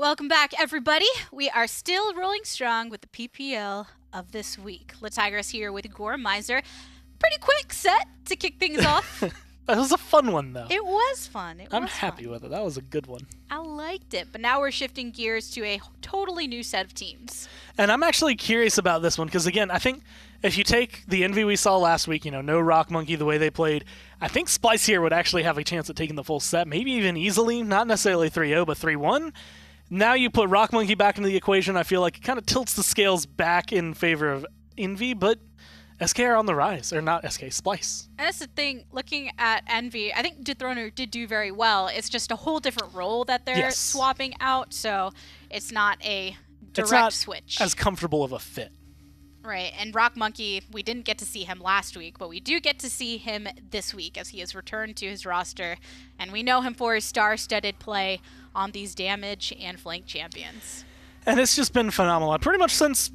Welcome back, everybody. We are still rolling strong with the PPL of this week. Latigress here with Gore Miser. Pretty quick set to kick things off. That was a fun one, though. It was fun. I'm happy with it. That was a good one. I liked it, but now we're shifting gears to a totally new set of teams. And I'm actually curious about this one because, again, I think if you take the Envy we saw last week, no Rock Monkey, the way they played, I think Splyce here would actually have a chance at taking the full set, maybe even easily, not necessarily 3-0, but 3-1. Now you put Rock Monkey back into the equation, I feel like it kind of tilts the scales back in favor of Envy, but SK are on the rise, or not SK, Splyce. And that's the thing, looking at Envy, I think Dethroner did do very well. It's just a whole different role that they're swapping out, so it's not a direct switch. As comfortable of a fit. Right, and Rock Monkey, we didn't get to see him last week, but we do get to see him this week as he has returned to his roster, and we know him for his star-studded play on these damage and flank champions. And it's just been phenomenal. Pretty much since,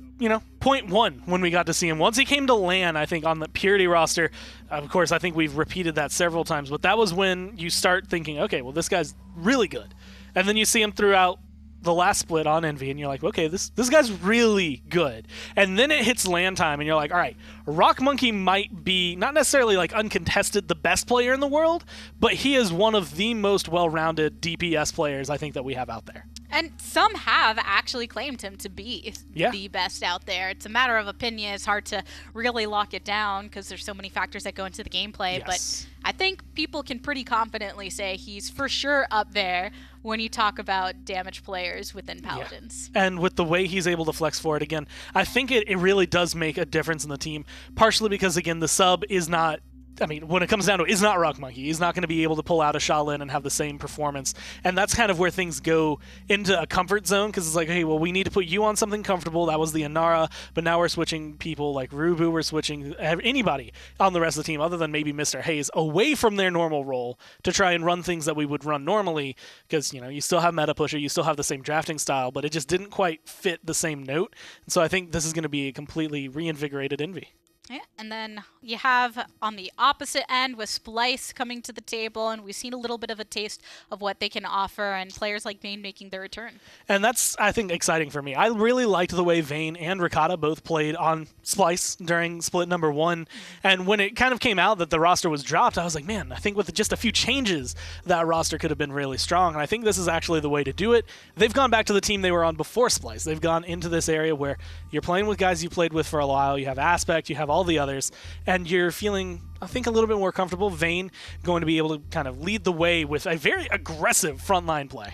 point one when we got to see him. Once he came to LAN, I think, on the Purity roster, of course, I think we've repeated that several times, but that was when you start thinking, okay, well, this guy's really good. And then you see him throughout the last split on Envy, and you're like, okay, this guy's really good. And then it hits LAN time, and you're like, all right, Rock Monkey might be, not necessarily like uncontested the best player in the world, but he is one of the most well-rounded DPS players I think that we have out there. And some have actually claimed him to be the best out there. It's a matter of opinion. It's hard to really lock it down because there's so many factors that go into the gameplay. But I think people can pretty confidently say he's for sure up there when you talk about damage players within Paladins. Yeah. And with the way he's able to flex for it, again, I think it really does make a difference in the team, partially because, again, the sub is not, when it comes down to it, is not Rock Monkey. He's not going to be able to pull out a Shaolin and have the same performance. And that's kind of where things go into a comfort zone, because it's like, hey, well, we need to put you on something comfortable. That was the Inara, but now we're switching people like Rubu. We're switching anybody on the rest of the team, other than maybe Mr. Hayes, away from their normal role to try and run things that we would run normally, because, you still have meta pusher, you still have the same drafting style, but it just didn't quite fit the same note. And so I think this is going to be a completely reinvigorated Envy. Yeah, and then you have on the opposite end with Splyce coming to the table, and we've seen a little bit of a taste of what they can offer, and players like Vayne making their return. And that's, I think, exciting for me. I really liked the way Vayne and Ricotta both played on Splyce during split number 1, and when it kind of came out that the roster was dropped, I was like, man, I think with just a few changes, that roster could have been really strong, and I think this is actually the way to do it. They've gone back to the team they were on before Splyce. They've gone into this area where you're playing with guys you played with for a while, you have Aspect, you have all the others, and you're feeling, I think, a little bit more comfortable. Vayne going to be able to kind of lead the way with a very aggressive frontline play.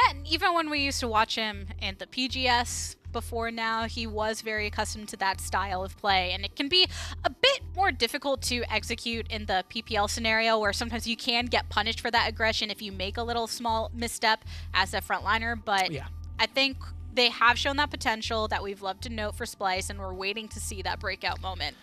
And even when we used to watch him in the PGS before now, he was very accustomed to that style of play, and it can be a bit more difficult to execute in the PPL scenario, where sometimes you can get punished for that aggression if you make a little small misstep as a frontliner, but I think they have shown that potential that we've loved to note for Splyce, and we're waiting to see that breakout moment.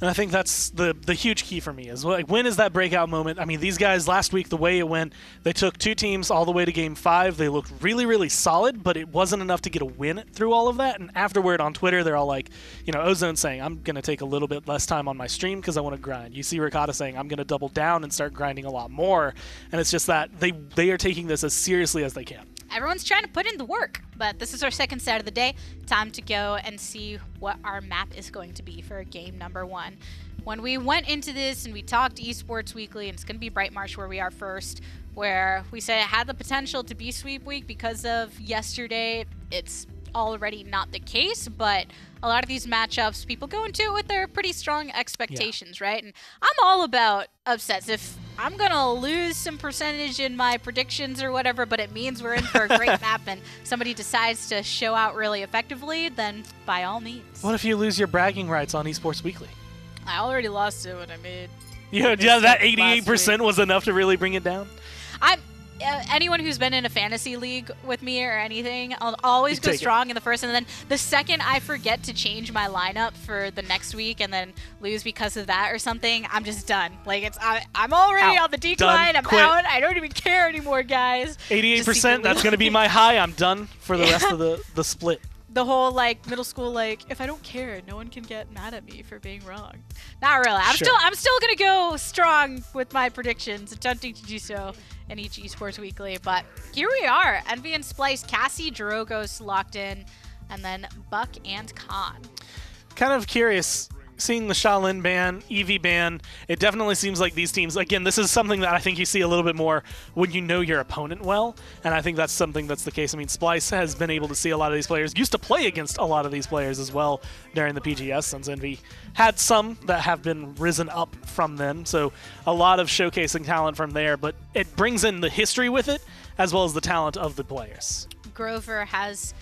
And I think that's the huge key for me is, like, when is that breakout moment? These guys last week, the way it went, they took 2 teams all the way to Game 5. They looked really, really solid, but it wasn't enough to get a win through all of that. And afterward on Twitter, they're all like, Ozone saying, I'm going to take a little bit less time on my stream because I want to grind. You see Ricotta saying, I'm going to double down and start grinding a lot more. And it's just that they are taking this as seriously as they can. Everyone's trying to put in the work, but this is our second set of the day. Time to go and see what our map is going to be for game number 1. When we went into this and we talked Esports Weekly, and it's going to be Bright Marsh where we are first, where we said it had the potential to be sweep week because of yesterday. It's already not the case, but a lot of these matchups, people go into it with their pretty strong expectations, right? And I'm all about upsets. If I'm going to lose some percentage in my predictions or whatever, but it means we're in for a great map and somebody decides to show out really effectively, then by all means. What if you lose your bragging rights on Esports Weekly? I already lost it when I made... Yeah, that 88% was enough to really bring it down? Anyone who's been in a fantasy league with me or anything, I'll always go strong in the first, and then the second I forget to change my lineup for the next week and then lose because of that or something, I'm just done. Like, I'm already on the decline. I'm out. I don't even care anymore, guys. 88%, that's going to be my high. I'm done for the rest of the split. the whole like middle school like if I don't care, no one can get mad at me for being wrong. Not really. I'm still gonna go strong with my predictions, attempting to do so in each Esports Weekly. But here we are, Envy and Splyce, Cassie, Drogos locked in, and then Buck and Khan. Kind of curious. Seeing the Shaolin ban, Eevee ban, it definitely seems like these teams, again, this is something that I think you see a little bit more when you know your opponent well, and I think that's something that's the case. I mean, Splyce has been able to see a lot of these players, used to play against a lot of these players as well during the PGS, since Envy had some that have been risen up from them, so a lot of showcasing talent from there, but it brings in the history with it, as well as the talent of the players. Grover has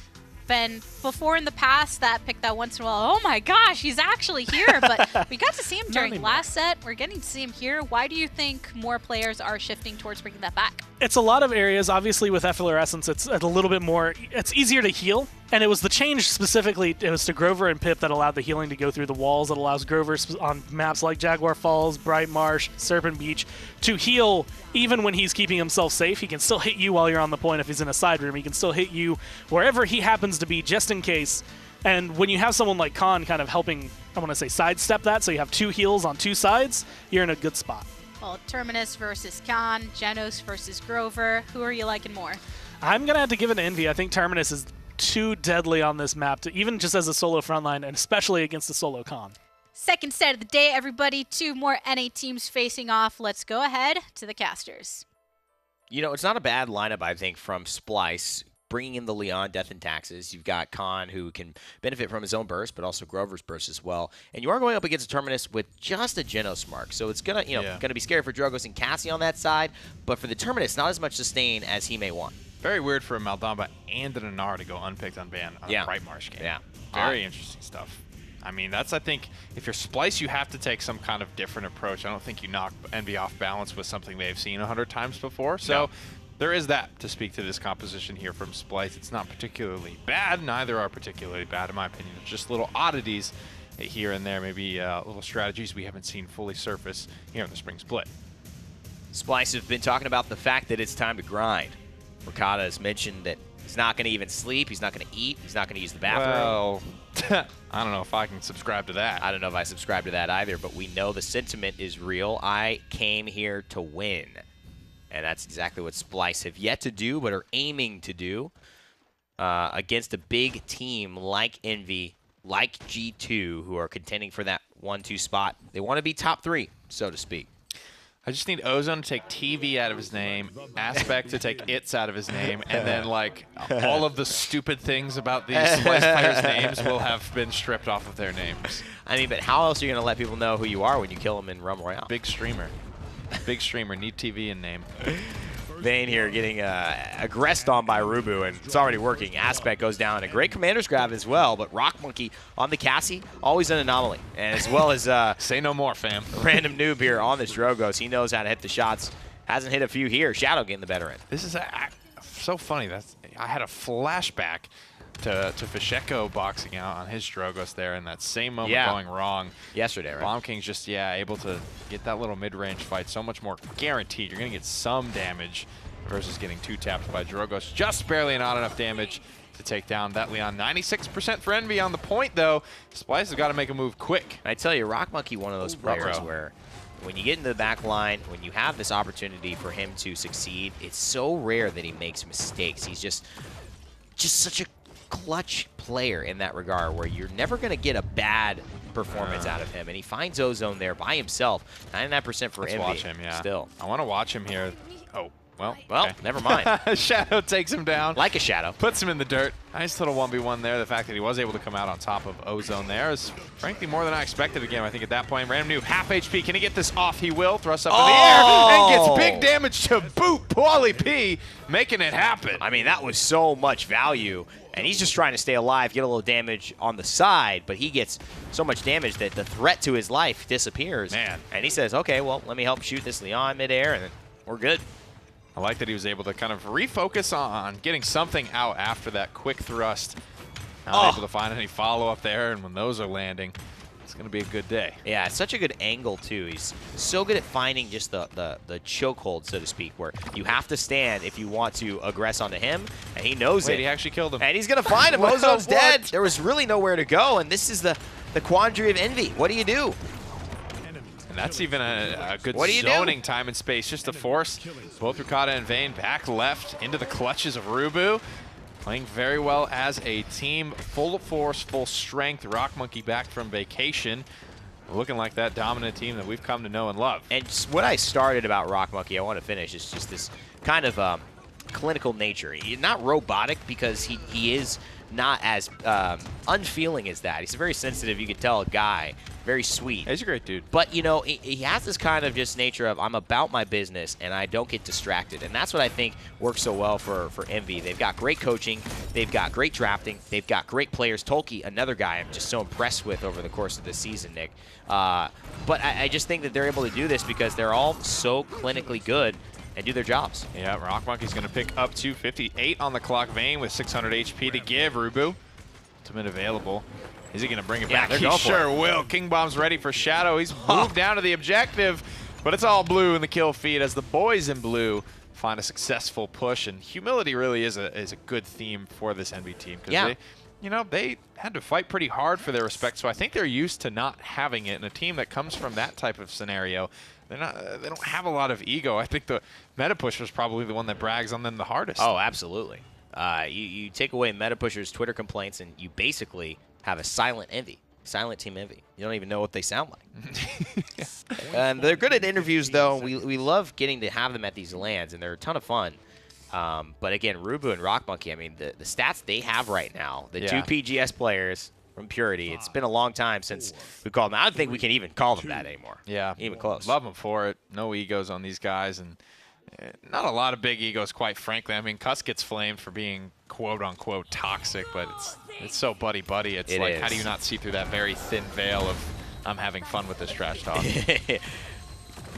been before in the past that picked that once in a while. Oh my gosh, he's actually here. But we got to see him during last set. We're getting to see him here. Why do you think more players are shifting towards bringing that back? It's a lot of areas. Obviously, with Efflorescence, it's a little bit more, it's easier to heal. And it was the change specifically, it was to Grover and Pip that allowed the healing to go through the walls. It allows Grover on maps like Jaguar Falls, Bright Marsh, Serpent Beach to heal even when he's keeping himself safe. He can still hit you while you're on the point if he's in a side room. He can still hit you wherever he happens to be just in case. And when you have someone like Khan kind of helping, I want to say sidestep that, so you have two heals on two sides, you're in a good spot. Well, Terminus versus Khan, Genos versus Grover. Who are you liking more? I'm going to have to give it to Envy. I think Terminus is too deadly on this map, to even just as a solo frontline, and especially against the solo Khan. Second set of the day, everybody. Two more NA teams facing off. Let's go ahead to the casters. You know, it's not a bad lineup, I think, from Splyce. Bringing in the Leon, Death and Taxes. You've got Khan, who can benefit from his own burst, but also Grover's burst as well. And you are going up against a Terminus with just a Genos mark. So it's going to, gonna be scary for Drogos and Cassie on that side. But for the Terminus, not as much sustain as he may want. Very weird for a Maldamba and an Anar to go unpicked on ban on a Bright Marsh game. Yeah. Very interesting stuff. I mean, that's, I think, if you're Splyce, you have to take some kind of different approach. I don't think you knock Envy off balance with something they've seen 100 times before. So there is that to speak to this composition here from Splyce. It's not particularly bad. Neither are particularly bad, in my opinion. It's just little oddities here and there, maybe little strategies we haven't seen fully surface here in the spring split. Splyce have been talking about the fact that it's time to grind. Ricotta has mentioned that he's not going to even sleep, he's not going to eat, he's not going to use the bathroom. Well, I don't know if I can subscribe to that. I don't know if I subscribe to that either, but we know the sentiment is real. I came here to win. And that's exactly what Splyce have yet to do, but are aiming to do against a big team like Envy, like G2, who are contending for that 1-2 spot. They want to be top 3, so to speak. I just need Ozone to take TV out of his name, Aspect to take It's out of his name, and then, like, all of the stupid things about these Splyce players' names will have been stripped off of their names. I mean, but how else are you going to let people know who you are when you kill them in Rumble Royale? Big streamer. Big streamer. Need TV in name. Vayne here getting aggressed on by Rubu, and it's already working. Aspect goes down. A great commander's grab as well, but Rock Monkey on the Cassie, always an anomaly. And as well as say no more, fam. Random noob here on this Drogos. He knows how to hit the shots. Hasn't hit a few here. Shadow getting the better end. This is so funny. I had a flashback to Fisheko boxing out on his Drogos there in that same moment going wrong. Yesterday, right? Bomb King's just, able to get that little mid-range fight so much more guaranteed. You're going to get some damage versus getting 2-tapped by Drogos. Just barely not enough damage to take down that Leon. 96% for Envy on the point, though. Splyce has got to make a move quick. I tell you, Rock Monkey, one of those players where when you get into the back line, when you have this opportunity for him to succeed, it's so rare that he makes mistakes. He's just such a clutch player in that regard where you're never going to get a bad performance out of him. And he finds Ozone there by himself. 99% for Envy. Let's watch him, Still. I want to watch him here. Oh, well, okay. Never mind. Shadow takes him down. Like a Shadow. Puts him in the dirt. Nice little 1v1 there. The fact that he was able to come out on top of Ozone there is, frankly, more than I expected again. I think at that point, Random Noob, half HP. Can he get this off? He will. Thrusts up in the air and gets big damage to boot. Paulie P making it happen. I mean, that was so much value. And he's just trying to stay alive, get a little damage on the side, but he gets so much damage that the threat to his life disappears. Man. And he says, okay, well, let me help shoot this Leon midair, and then we're good. I like that he was able to kind of refocus on getting something out after that quick thrust. Not able to find any follow-up there, and when those are landing, it's going to be a good day. Yeah, it's such a good angle, too. He's so good at finding just the chokehold, so to speak, where you have to stand if you want to aggress onto him, and he knows it. He actually killed him. And he's going to find him. Ozone's dead. There was really nowhere to go, and this is the quandary of Envy. What do you do? And that's even a good zoning time and space just to force both Rakata and Vayne back left into the clutches of Rubu. Playing very well as a team, full force, full strength. Rock Monkey back from vacation. Looking like that dominant team that we've come to know and love. And what I started about Rock Monkey, I want to finish, is just this kind of clinical nature. He's not robotic because he is not as unfeeling as that. He's a very sensitive, you could tell, guy. Very sweet. He's a great dude. But, you know, he has this kind of just nature of, I'm about my business and I don't get distracted. And that's what I think works so well for Envy. They've got great coaching. They've got great drafting. They've got great players. Tolkien, another guy I'm just so impressed with over the course of this season, Nick. But I just think that they're able to do this because they're all so clinically good and do their jobs. Yeah, Rock Monkey's going to pick up 258 on the clock. Vayne with 600 HP to give. Rubu, ultimate available. Is he going to bring it back? He sure will. King Bomb's ready for Shadow. He's moved down to the objective, but it's all blue in the kill feed as the boys in blue find a successful push. And humility really is a good theme for this Envy team because they had to fight pretty hard for their respect. So I think they're used to not having it. And a team that comes from that type of scenario, they don't have a lot of ego. I think the meta pusher is probably the one that brags on them the hardest. Oh, absolutely. You take away meta pusher's Twitter complaints and you basically have a silent Envy, silent team Envy. You don't even know what they sound like. And they're good at interviews, though. We love getting to have them at these LANs, and they're a ton of fun. But again, Rubu and Rock Monkey, I mean, the stats they have right now, the two PGS players from Purity, it's been a long time since we called them. I don't think we can even call them that anymore. Yeah. Even close. Love them for it. No egos on these guys, and not a lot of big egos, quite frankly. I mean, Cuss gets flamed for being quote-unquote toxic, but it's so buddy-buddy. It's like, how do you not see through that very thin veil of I'm having fun with this trash talk?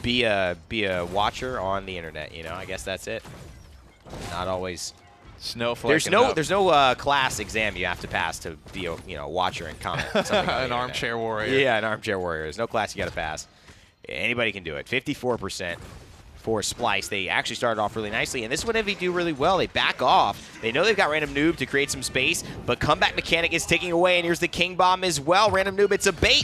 Be a watcher on the internet, you know? I guess that's it. Not always. Snowflake. There's no class exam you have to pass to be a watcher and comment. An armchair warrior. Yeah, an armchair warrior. There's no class you got to pass. Anybody can do it. 54% for Splyce. They actually started off really nicely, and this is what Envy do really well. They back off. They know they've got Random Noob to create some space, but comeback mechanic is taking away, and here's the King Bomb as well. Random Noob, it's a bait.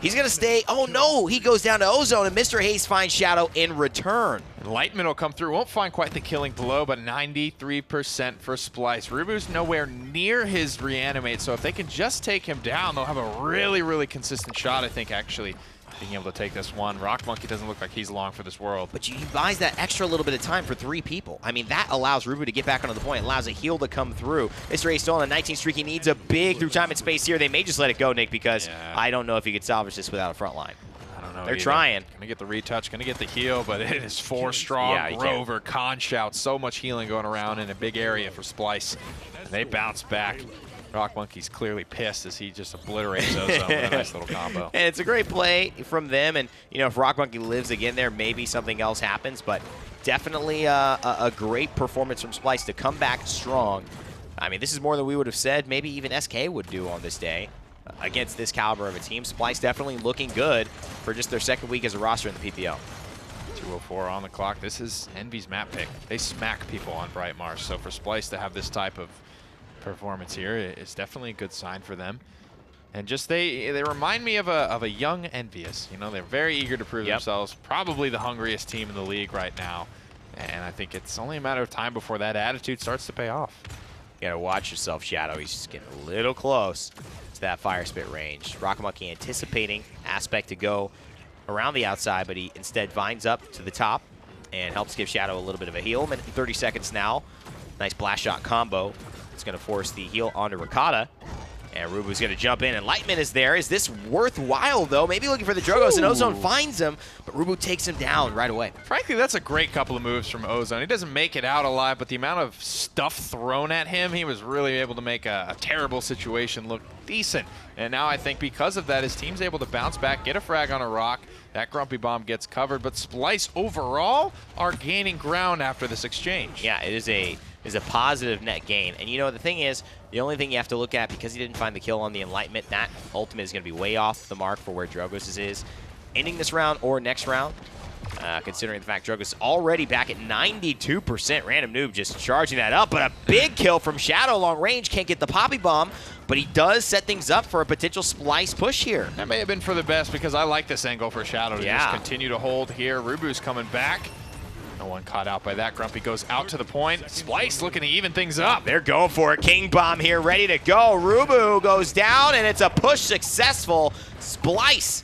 He's going to stay. Oh, no. He goes down to Ozone, and Mr. Hayes finds Shadow in return. Lightman will come through. Won't find quite the killing blow, but 93% for Splyce. Rubu's nowhere near his reanimate, so if they can just take him down, they'll have a really, really consistent shot, I think, actually, being able to take this one. Rock Monkey doesn't look like he's long for this world. But he buys that extra little bit of time for 3 people. I mean, that allows Rubu to get back onto the point. It allows a heal to come through. Mr. A still on a 19 streak. He needs a big through time and space here. They may just let it go, Nick, because I don't know if he could salvage this without a front line. I don't know. They're trying. Gonna get the retouch, gonna get the heal, but it is 4 strong. Grover, Con Shout, so much healing going around in a big area for Splyce. And they bounce back. Rock Monkey's clearly pissed as he just obliterates Ozone with a nice little combo. And it's a great play from them, and if Rock Monkey lives again there, maybe something else happens, but definitely a great performance from Splyce to come back strong. I mean, this is more than we would have said maybe even SK would do on this day against this caliber of a team. Splyce definitely looking good for just their second week as a roster in the PPL. 2:04 on the clock. This is Envy's map pick. They smack people on Bright Marsh, so for Splyce to have this type of performance here is definitely a good sign for them. And just they remind me of a young Envious. They're very eager to prove themselves. Probably the hungriest team in the league right now. And I think it's only a matter of time before that attitude starts to pay off. You gotta watch yourself, Shadow. He's just getting a little close to that fire spit range. Rock Monkey anticipating Aspect to go around the outside, but he instead vines up to the top and helps give Shadow a little bit of a heal. Minute and 30 seconds now. Nice blast shot combo. It's going to force the heal onto Rakata. And Rubu's going to jump in, and Lightman is there. Is this worthwhile, though? Maybe looking for the Drogos, and Ozone finds him, but Rubu takes him down right away. Frankly, that's a great couple of moves from Ozone. He doesn't make it out alive, but the amount of stuff thrown at him, he was really able to make a terrible situation look decent. And now I think because of that, his team's able to bounce back, get a frag on a rock. That Grumpy Bomb gets covered, but Splyce overall are gaining ground after this exchange. Yeah, it is a is a positive net gain. And you know, the thing is, the only thing you have to look at, because he didn't find the kill on the Enlightenment, that ultimate is going to be way off the mark for where Drogos is. Ending this round or next round, considering the fact Drogos is already back at 92%. Random Noob just charging that up, but a big kill from Shadow long range. Can't get the Poppy Bomb, but he does set things up for a potential Splyce push here. That may have been for the best because I like this angle for Shadow to just continue to hold here. Rubu's coming back. No one caught out by that. Grumpy goes out to the point. Splyce looking to even things up. They're going for it. King Bomb here, ready to go. Rubu goes down, and it's a push successful. Splyce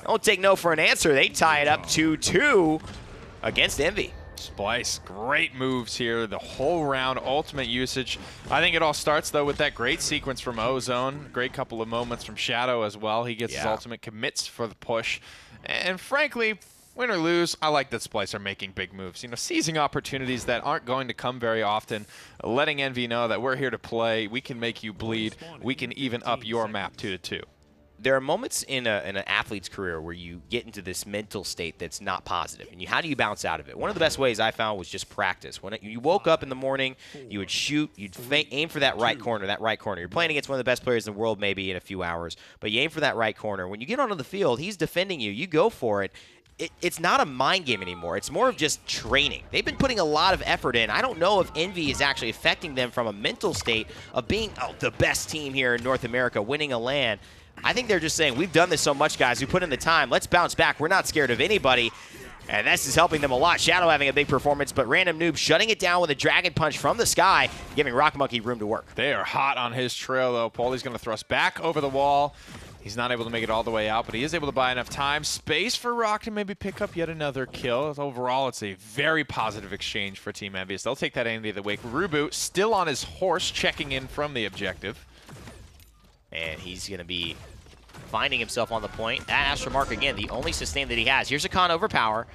don't take no for an answer. They tie it up 2-2 against Envy. Splyce, great moves here the whole round, ultimate usage. I think it all starts, though, with that great sequence from Ozone. Great couple of moments from Shadow as well. He gets his ultimate, commits for the push. And frankly, win or lose, I like that Splyce are making big moves. You know, seizing opportunities that aren't going to come very often, letting Envy know that we're here to play, we can make you bleed, we can even up your map 2-2. There are moments in an athlete's career where you get into this mental state that's not positive, and how do you bounce out of it? One of the best ways I found was just practice. When you woke up in the morning, you would shoot, you'd aim for that right corner, You're playing against one of the best players in the world maybe in a few hours, but you aim for that right corner. When you get onto the field, he's defending you. You go for it. It's not a mind game anymore. It's more of just training. They've been putting a lot of effort in. I don't know if Envy is actually affecting them from a mental state of being the best team here in North America, winning a LAN. I think they're just saying, we've done this so much, guys. We put in the time. Let's bounce back. We're not scared of anybody. And this is helping them a lot. Shadow having a big performance, but Random Noob shutting it down with a Dragon Punch from the sky, giving Rock Monkey room to work. They are hot on his trail, though. Paulie's going to thrust back over the wall. He's not able to make it all the way out, but he is able to buy enough time. Space for Rock to maybe pick up yet another kill. Overall, it's a very positive exchange for Team Envious. They'll take that Envy of the Wake. Rubu still on his horse, checking in from the objective. And he's going to be finding himself on the point. That Astral Mark, again, the only sustain that he has. Here's a Con Overpower.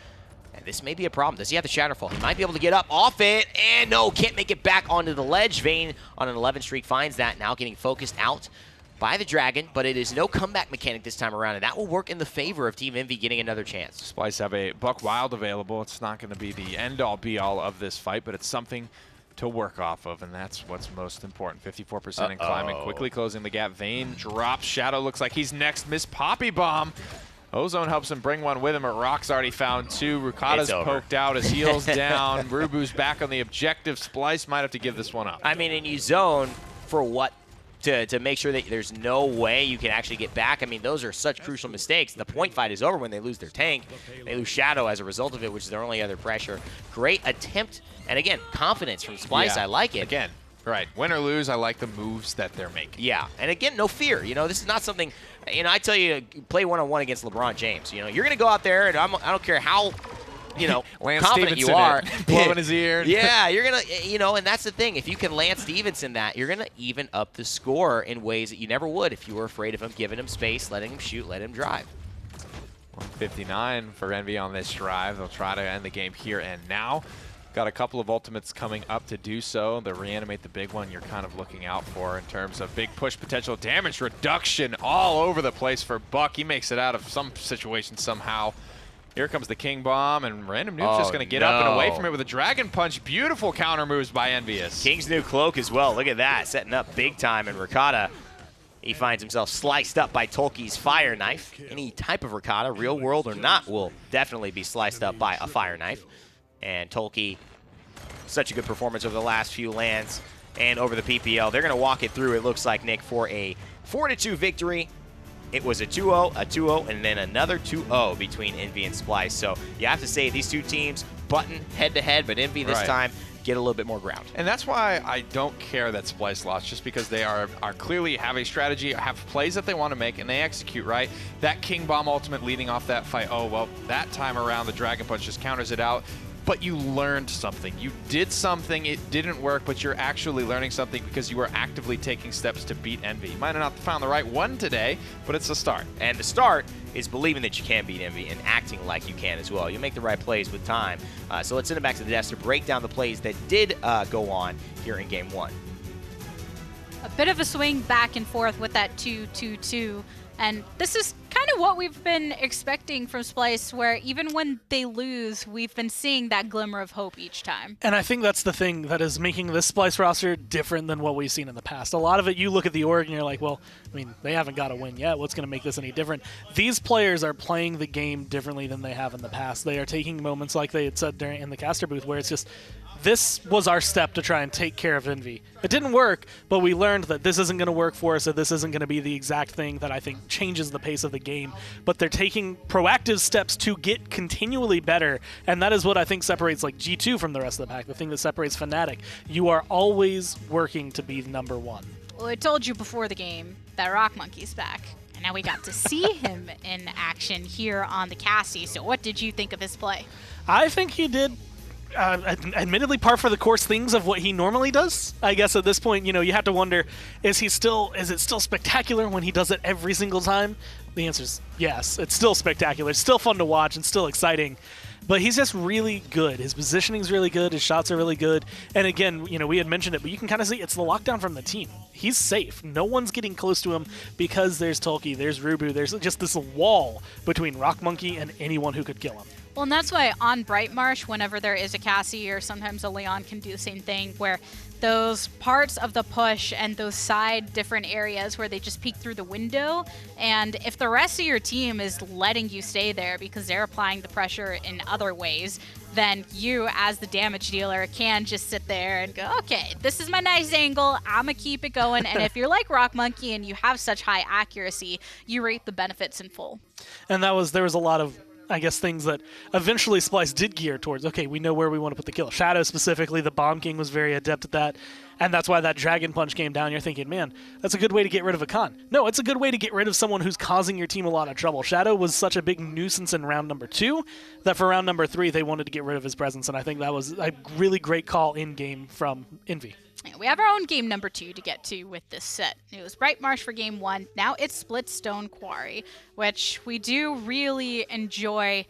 And this may be a problem. Does he have the Shatterfall? He might be able to get up off it. And no, can't make it back onto the ledge. Vayne on an 11 streak finds that. Now getting focused out by the Dragon. But it is no comeback mechanic this time around. And that will work in the favor of Team Envy getting another chance. Splyce have a Buck Wild available. It's not going to be the end-all, be-all of this fight, but it's something to work off of, and that's what's most important. 54% and climbing, quickly closing the gap. Vayne drops. Shadow looks like he's next. Miss Poppy Bomb. Ozone helps him bring one with him, but Rock's already found two. Rukata's poked out, his heel's down. Rubu's back on the objective. Splyce might have to give this one up. I mean, and you zone for what? To make sure that there's no way you can actually get back. I mean, those are such crucial mistakes. The point fight is over when they lose their tank. They lose Shadow as a result of it, which is their only other pressure. Great attempt. And again, confidence from Splyce. I like it. Again, right. Win or lose, I like the moves that they're making. Yeah. And again, no fear. You know, this is not something, you know, I tell you, play one-on-one against LeBron James. You know, you're going to go out there, and I don't care how, you know, confident you are. Blowing his ear. Yeah, you're going to, you know, and that's the thing. If you can Lance Stevenson that, you're going to even up the score in ways that you never would if you were afraid of him, giving him space, letting him shoot, letting him drive. 59 for Envy on this drive. They'll try to end the game here and now. Got a couple of ultimates coming up to do so. The reanimate, the big one you're kind of looking out for in terms of big push potential. Damage reduction all over the place for Buck. He makes it out of some situation somehow. Here comes the King Bomb, and Random Noob's just going to get up and away from it with a Dragon Punch. Beautiful counter moves by Envious. King's new cloak as well. Look at that. Setting up big time, and Rukata, he finds himself sliced up by Tolki's Fire Knife. Any type of Rukata, real world or not, will definitely be sliced up by a Fire Knife. And Tolki, such a good performance over the last few lands and over the PPL. They're going to walk it through, it looks like, Nick, for a 4-2 victory. It was a 2-0, a 2-0, and then another 2-0 between Envy and Splyce. So you have to say these two teams button head-to-head, but Envy this time get a little bit more ground. And that's why I don't care that Splyce lost, just because they are clearly have a strategy, have plays that they want to make, and they execute right. That King Bomb ultimate leading off that fight, oh, well, that time around the Dragon Punch just counters it out. But you learned something. You did something, it didn't work, but you're actually learning something because you are actively taking steps to beat Envy. You might have not found the right one today, but it's a start. And the start is believing that you can beat Envy and acting like you can as well. You make the right plays with time. So let's send it back to the desk to break down the plays that did go on here in Game 1. A bit of a swing back and forth with that 2-2-2. And this is kind of what we've been expecting from Splyce, where even when they lose, we've been seeing that glimmer of hope each time. And I think that's the thing that is making this Splyce roster different than what we've seen in the past. A lot of it, you look at the org and you're like, well, I mean, they haven't got a win yet. What's going to make this any different? These players are playing the game differently than they have in the past. They are taking moments like they had said in the caster booth where it's just, this was our step to try and take care of Envy. It didn't work, but we learned that this isn't going to work for us, so this isn't going to be the exact thing that I think changes the pace of the game. But they're taking proactive steps to get continually better, and that is what I think separates like G2 from the rest of the pack, the thing that separates Fnatic. You are always working to be number one. Well, I told you before the game that Rock Monkey's back, and now we got to see him in action here on the Cassie. So what did you think of his play? I think he did admittedly par for the course things of what he normally does. I guess at this point, you have to wonder, is it still spectacular when he does it every single time? The answer is yes. It's still spectacular. It's still fun to watch and still exciting. But he's just really good. His positioning's really good. His shots are really good. And again, we had mentioned it, but you can kind of see it's the lockdown from the team. He's safe. No one's getting close to him because there's Tolki, there's Rubu, there's just this wall between Rock Monkey and anyone who could kill him. Well, and that's why on Brightmarsh, whenever there is a Cassie or sometimes a Leon can do the same thing, where those parts of the push and those side different areas where they just peek through the window, and if the rest of your team is letting you stay there because they're applying the pressure in other ways, then you, as the damage dealer, can just sit there and go, okay, this is my nice angle, I'm gonna keep it going. And if you're like Rock Monkey and you have such high accuracy, you reap the benefits in full. And there was a lot of, I guess, things that eventually Splyce did gear towards. Okay, we know where we want to put the kill. Shadow specifically, the Bomb King was very adept at that, and that's why that Dragon Punch came down. You're thinking, man, that's a good way to get rid of a Khan. No, it's a good way to get rid of someone who's causing your team a lot of trouble. Shadow was such a big nuisance in round number 2 that for round number 3 they wanted to get rid of his presence, and I think that was a really great call in-game from Envy. Yeah, we have our own game number 2 to get to with this set. It was Brightmarsh for game 1. Now it's Splitstone Quarry, which we do really enjoy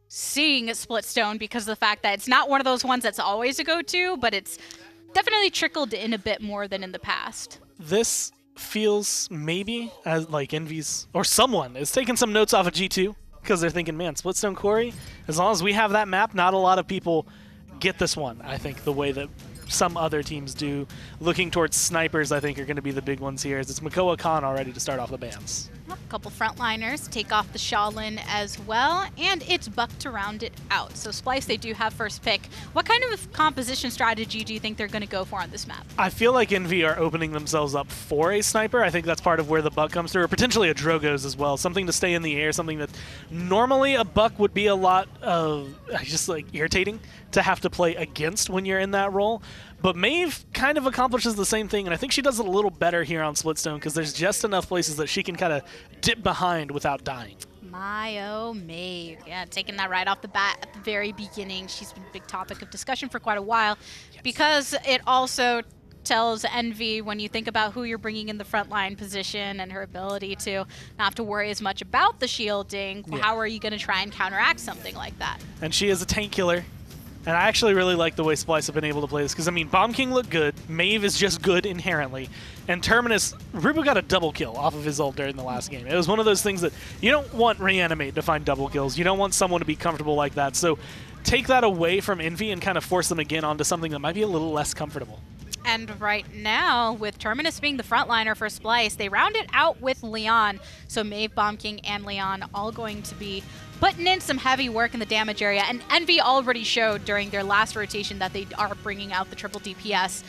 seeing Splitstone because of the fact that it's not one of those ones that's always a go-to, but it's definitely trickled in a bit more than in the past. This feels maybe as like Envy's, or someone is taking some notes off of G2 because they're thinking, man, Splitstone Quarry, as long as we have that map, not a lot of people get this one, I think, the way that some other teams do. Looking towards snipers, I think, are going to be the big ones here, as it's Makoa Khan already to start off the bans. A couple frontliners take off the Shaolin as well, and it's Buck to round it out. So Splyce, they do have first pick. What kind of composition strategy do you think they're going to go for on this map? I feel like Envy are opening themselves up for a sniper. I think that's part of where the Buck comes through, or potentially a Drogoz as well. Something to stay in the air, something that normally a Buck would be a lot of just like irritating to have to play against when you're in that role. But Maeve kind of accomplishes the same thing, and I think she does it a little better here on Splitstone because there's just enough places that she can kind of dip behind without dying. My oh Maeve. Yeah, taking that right off the bat at the very beginning. She's been a big topic of discussion for quite a while because it also tells Envy, when you think about who you're bringing in the frontline position and her ability to not have to worry as much about the shielding, how are you going to try and counteract something like that? And she is a tank killer. And I actually really like the way Splyce have been able to play this, because, I mean, Bomb King looked good, Maeve is just good inherently, and Terminus, Rubu got a double kill off of his ult during the last game. It was one of those things that you don't want Reanimate to find double kills. You don't want someone to be comfortable like that. So take that away from Envy and kind of force them again onto something that might be a little less comfortable. And right now, with Terminus being the frontliner for Splyce, they round it out with Leon. So Maeve, Bomb King, and Leon all going to be putting in some heavy work in the damage area. And Envy already showed during their last rotation that they are bringing out the triple DPS.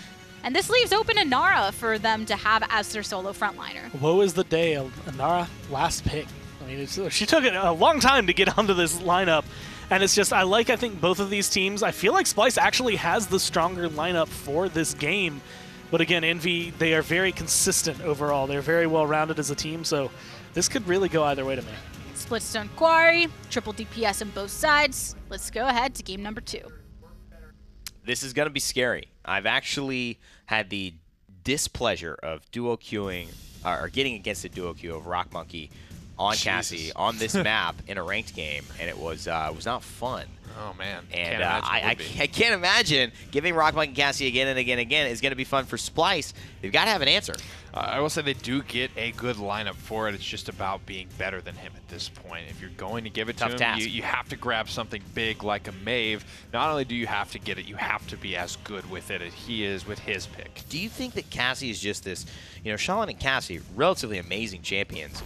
And this leaves open a Nara for them to have as their solo frontliner. Woe is the day of a Nara last pick. I mean, she took it a long time to get onto this lineup. And it's just, I think both of these teams, I feel like Splyce actually has the stronger lineup for this game. But again, Envy, they are very consistent overall. They're very well-rounded as a team, so this could really go either way to me. Splitstone Quarry, triple DPS on both sides. Let's go ahead to game number 2. This is going to be scary. I've actually had the displeasure of duo queuing, or getting against a duo queue of Rock Monkey on Cassie on this map in a ranked game, and it was not fun. Oh, man. And I can't imagine giving Rockmunk and Cassie again and again and again is going to be fun for Splyce. They've got to have an answer. I will say they do get a good lineup for it. It's just about being better than him at this point. If you're going to give it to him, you have to grab something big like a Mave. Not only do you have to get it, you have to be as good with it as he is with his pick. Do you think that Cassie is just this, Shalin and Cassie, relatively amazing champions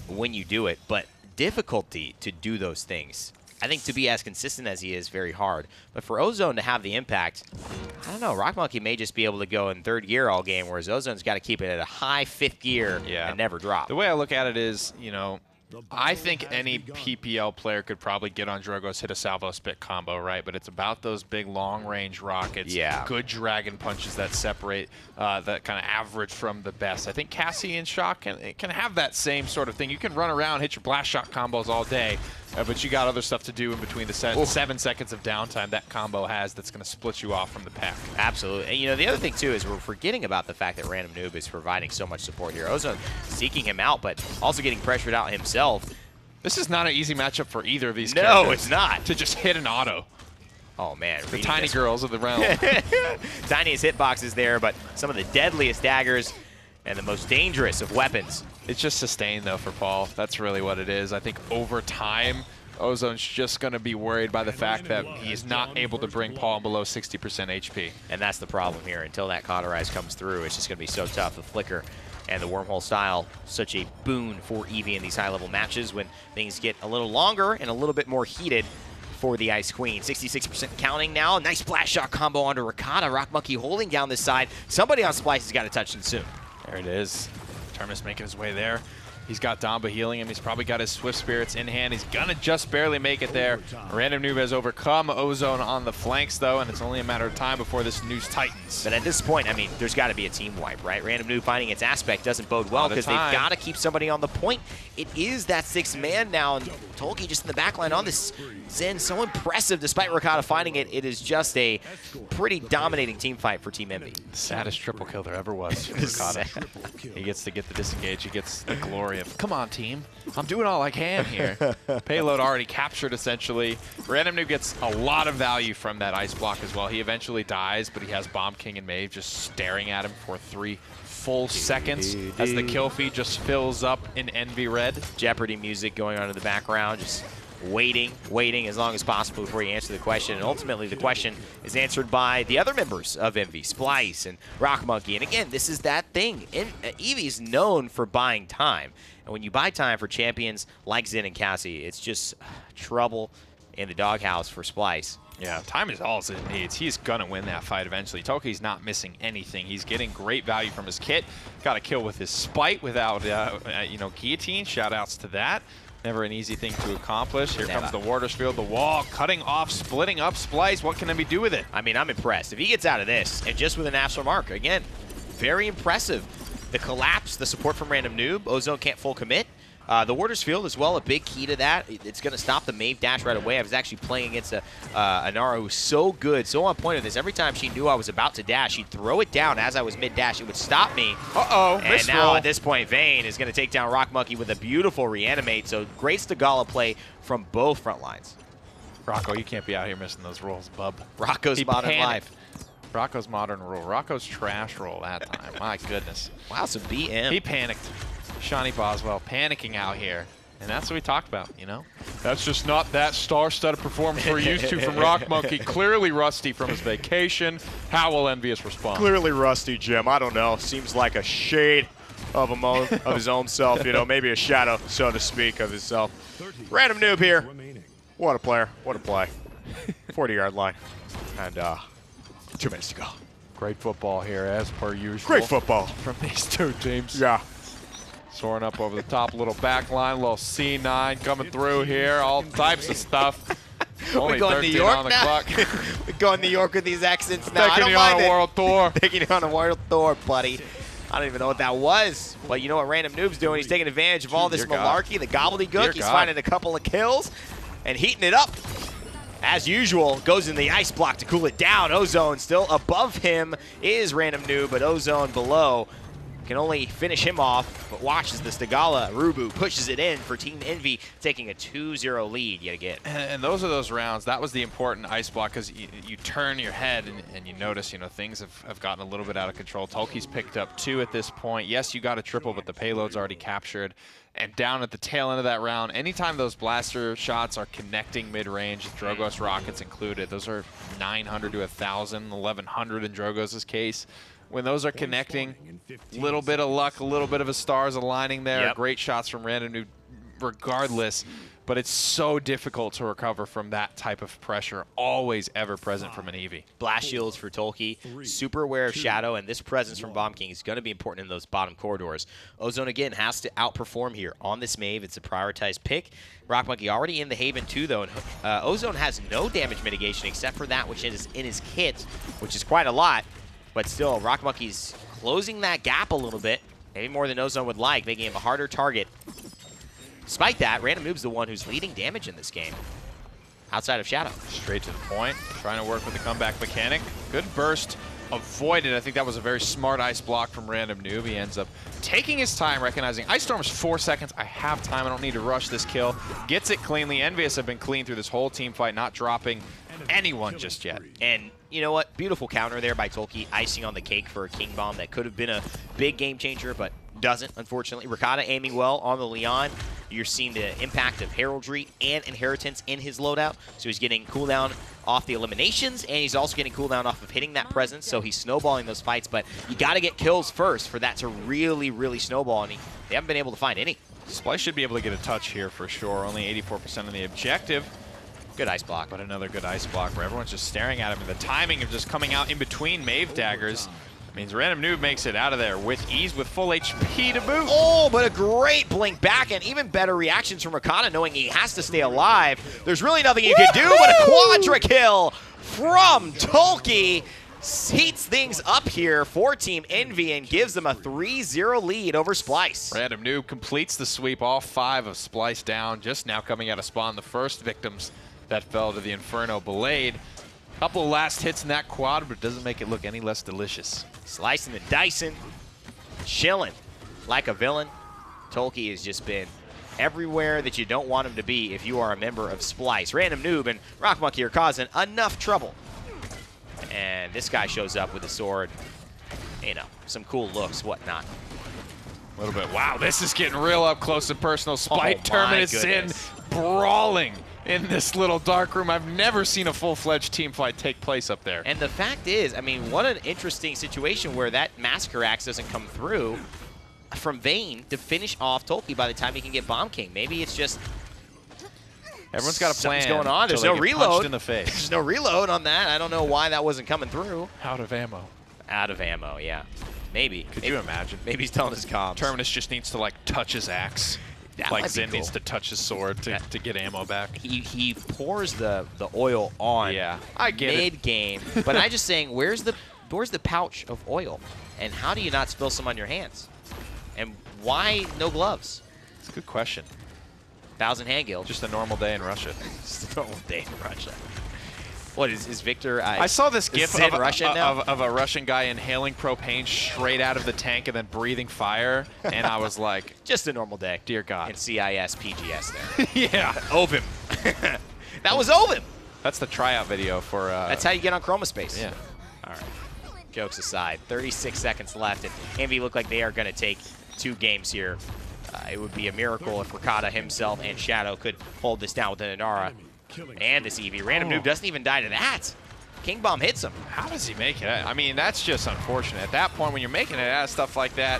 when you do it, but difficulty to do those things? I think to be as consistent as he is, very hard. But for Ozone to have the impact, I don't know, Rock Monkey may just be able to go in 3rd gear all game, whereas Ozone's got to keep it at a high 5th gear and never drop. The way I look at it is, I think any PPL player could probably get on Drogo's, hit a salvo spit combo, right? But it's about those big long-range rockets, good dragon punches that separate that kind of average from the best. I think Cassie and Shock can have that same sort of thing. You can run around, hit your blast shot combos all day, but you got other stuff to do in between the 7 seconds of downtime that combo has that's going to split you off from the pack. Absolutely. And, the other thing, too, is we're forgetting about the fact that Random Noob is providing so much support here. Ozone seeking him out, but also getting pressured out himself. This is not an easy matchup for either of these characters. No, it's not. To just hit an auto. Oh, man. The tiny girls of the realm. Tiniest hitboxes there, but some of the deadliest daggers and the most dangerous of weapons. It's just sustain, though, for Paul. That's really what it is. I think over time, Ozone's just going to be worried by the fact that he's not able to bring Paul below 60% HP. And that's the problem here. Until that cauterize comes through, it's just going to be so tough. The flicker and the wormhole style, such a boon for Eevee in these high-level matches when things get a little longer and a little bit more heated for the Ice Queen. 66% counting now. Nice splash shot combo onto Ricotta. Rock Monkey holding down this side. Somebody on Splyce has got to touch him soon. There it is. Terminus making his way there. He's got Damba healing him. He's probably got his Swift Spirits in hand. He's going to just barely make it there. Random Noob has overcome Ozone on the flanks, though, and it's only a matter of time before this news tightens. But at this point, there's got to be a team wipe, right? Random Noob finding its aspect doesn't bode well because they've got to keep somebody on the point. It is that 6th man now, and Tolkien just in the backline on this Zen. So impressive despite Ricotta finding it. It is just a pretty dominating team fight for Team Envy. The saddest triple kill there ever was for Ricotta. He gets to get the disengage. He gets the glory of, come on, team. I'm doing all I can here. Payload already captured, essentially. Random Noob gets a lot of value from that ice block as well. He eventually dies, but he has Bomb King and Mave just staring at him for 3 full seconds as the kill feed just fills up in Envy Red. Jeopardy music going on in the background, just waiting as long as possible before you answer the question. And ultimately, the question is answered by the other members of Envy, Splyce and Rock Monkey. And again, this is that thing. Eevee is known for buying time. And when you buy time for champions like Zen and Cassie, it's just trouble in the doghouse for Splyce. Yeah, time is all Zen needs. He's going to win that fight eventually. Toki's not missing anything. He's getting great value from his kit. Got a kill with his Spite without, guillotine. Shout-outs to that. Never an easy thing to accomplish. Here comes the Warder's Field, the wall, cutting off, splitting up Splyce. What can Envy do with it? I'm impressed. If he gets out of this, and just with an national mark, again, very impressive. The collapse, the support from Random Noob. Ozone can't full commit. The Warder's Field as well, a big key to that. It's going to stop the Mave dash right away. I was actually playing against a Nara who was so good, so on point of this. Every time she knew I was about to dash, she'd throw it down as I was mid-dash. It would stop me. And now at this point, Vayne is going to take down Rock Monkey with a beautiful reanimate. So great Stagala play from both front lines. Rocco, you can't be out here missing those rolls, bub. Rocco's Modern Life. Rocco's Modern roll. Rocco's trash roll that time. My goodness. Wow, some BM. He panicked. Shawnee Boswell panicking out here. And that's what we talked about, That's just not that star-studded performance we're used to from Rock Monkey. Clearly rusty from his vacation. How will Envious respond? Clearly rusty, Jim. I don't know. Seems like a shade of his own self, maybe a shadow, so to speak, of himself. Random Noob here. What a player. What a play. 40-yard line. And 2 minutes to go. Great football here, as per usual. Great football. From these two teams. Yeah. Soaring up over the top, little back line, little C9 coming through here, all types of stuff. Only we going 13 New York on the now? clock. We're going New York with these accents now. Taking you on a world tour. Taking you on a world tour, buddy. I don't even know what that was, but you know what Random Noob's doing? He's taking advantage of all this malarkey, the gobbledygook. He's finding a couple of kills and heating it up. As usual, goes in the ice block to cool it down. Ozone still above him is Random Noob, but Ozone below. can only finish him off, but watch as the Stigala Rubu pushes it in for Team Envy, taking a 2-0 lead yet again. And those are those rounds. That was the important ice block, because you turn your head and you notice, things have gotten a little bit out of control. Tolki's picked up 2 at this point. Yes, you got a triple, but the payload's already captured. And down at the tail end of that round, anytime those blaster shots are connecting mid-range, Drogoz rockets included, those are 900 to 1,000, 1,100 in Drogoz's case. When those are connecting, a little bit of luck, a little bit of a stars aligning there. Yep. Great shots from Random Noob regardless, but it's so difficult to recover from that type of pressure, always ever present from an Eevee. Blast shields for Tolki, super aware of Shadow, and this presence from Bomb King is going to be important in those bottom corridors. Ozone, again, has to outperform here on this Mave. It's a prioritized pick. Rock Monkey already in the Haven too, though, and Ozone has no damage mitigation except for that which is in his kit, which is quite a lot. But still, Rock Monkey's closing that gap a little bit, maybe more than Ozone would like, making him a harder target. Despite that, Random Noob's the one who's leading damage in this game, outside of Shadow. Straight to the point, trying to work with the comeback mechanic. Good burst, avoided. I think that was a very smart ice block from Random Noob. He ends up taking his time, recognizing Ice Storm is 4 seconds. I have time, I don't need to rush this kill. Gets it cleanly. Envious have been clean through this whole team fight, not dropping anyone just yet. And you know what? Beautiful counter there by Tolki, icing on the cake for a King Bomb that could have been a big game changer, but doesn't, unfortunately. Ricotta aiming well on the Leon. You're seeing the impact of Heraldry and Inheritance in his loadout, so he's getting cooldown off the eliminations, and he's also getting cooldown off of hitting that presence, so he's snowballing those fights, but you got to get kills first for that to really, really snowball, and they haven't been able to find any. Splyce should be able to get a touch here for sure. Only 84% on the objective. Good ice block. But another good ice block where everyone's just staring at him, and the timing of just coming out in between Mave daggers means Random Noob makes it out of there with ease, with full HP to boot. Oh, but a great blink back, and even better reactions from Ricotta, knowing he has to stay alive. There's really nothing you can do but a quadra kill from Tolki. Heats things up here for Team Envy and gives them a 3-0 lead over Splyce. Random Noob completes the sweep, all 5 of Splyce down, just now coming out of spawn, the first victims that fell to the Inferno Blade. Couple last hits in that quad, but it doesn't make it look any less delicious. Slicing and dicing, chilling like a villain. Tolki has just been everywhere that you don't want him to be if you are a member of Splyce. Random Noob and Rock Monkey are causing enough trouble. And this guy shows up with a sword, some cool looks, whatnot. A little bit. Wow, this is getting real up close and personal. Spite Terminus in, brawling in this little dark room. I've never seen a full-fledged team fight take place up there. And the fact is, what an interesting situation where that Massacre Axe doesn't come through from Vayne to finish off Tolki by the time he can get Bomb King. Maybe it's just everyone's got a plan. Something's going on. There's no reload. In the face. There's no reload on that. I don't know why that wasn't coming through. Out of ammo. Out of ammo, yeah. Maybe. Could you imagine? Maybe he's telling his comms. Terminus just needs to touch his axe. That like might be Zen cool. needs to touch his sword to get ammo back. He pours the oil on I get mid-game. But I'm just saying, where's the pouch of oil? And how do you not spill some on your hands? And why no gloves? It's a good question. 1,000 hand guild. Just a normal day in Russia. Just a normal day in Russia. What is Victor? I saw this gif of a Russian guy inhaling propane straight out of the tank and then breathing fire, and I was like, just a normal day. Dear God. And CIS PGS there. Yeah. Ovim. That was Ovim. That's the tryout video for. That's how you get on Chroma Space. Yeah. All right. Jokes aside, 36 seconds left, and Envy look like they are going to take 2 games here. It would be a miracle if Ricotta himself and Shadow could hold this down with an Inara. And this Eevee. Random Noob doesn't even die to that. King Bomb hits him. How does he make it? I mean, that's just unfortunate. At that point, when you're making it out of stuff like that,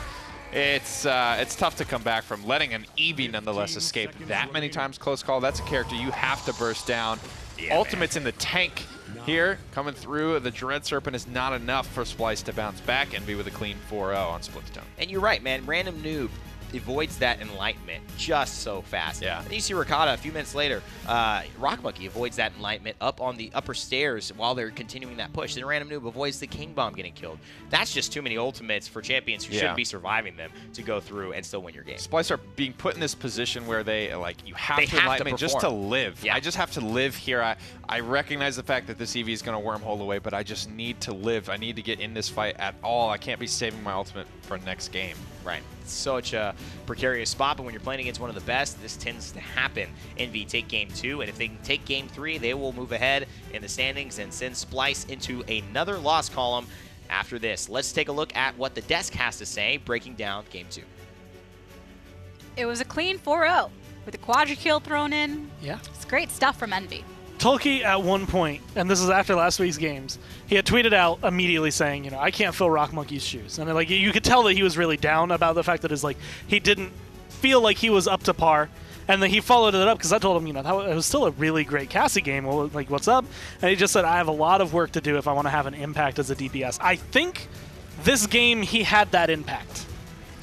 it's tough to come back from. Letting an Eevee nonetheless escape that many times close call, that's a character you have to burst down. Yeah, Ultimate's in the tank here, coming through. The Dread Serpent is not enough for Splyce to bounce back. Envy with a clean 4-0 on Splitstone. And you're right, man. Random Noob avoids that enlightenment just so fast. Yeah. And then you see Ricotta a few minutes later. Rock Monkey avoids that enlightenment up on the upper stairs while they're continuing that push. Then Random Noob avoids the King Bomb getting killed. That's just too many ultimates for champions who shouldn't be surviving them to go through and still win your game. Splyce are being put in this position where they, you have to have enlightenment to just to live. Yeah. I just have to live here. I recognize the fact that this EV is going to wormhole away, but I just need to live. I need to get in this fight at all. I can't be saving my ultimate for next game. Right. It's such a precarious spot, but when you're playing against one of the best, this tends to happen. Envy take game 2, and if they can take game 3, they will move ahead in the standings and send Splyce into another loss column after this. Let's take a look at what the desk has to say, breaking down game 2. It was a clean 4-0 with a quadra kill thrown in. Yeah. It's great stuff from Envy. Tulki at one point, and this is after last week's games, he had tweeted out immediately saying, I can't fill Rock Monkey's shoes. And you could tell that he was really down about the fact that he didn't feel like he was up to par. And then he followed it up because I told him, it was still a really great Cassie game. Well, what's up? And he just said, I have a lot of work to do if I want to have an impact as a DPS. I think this game he had that impact.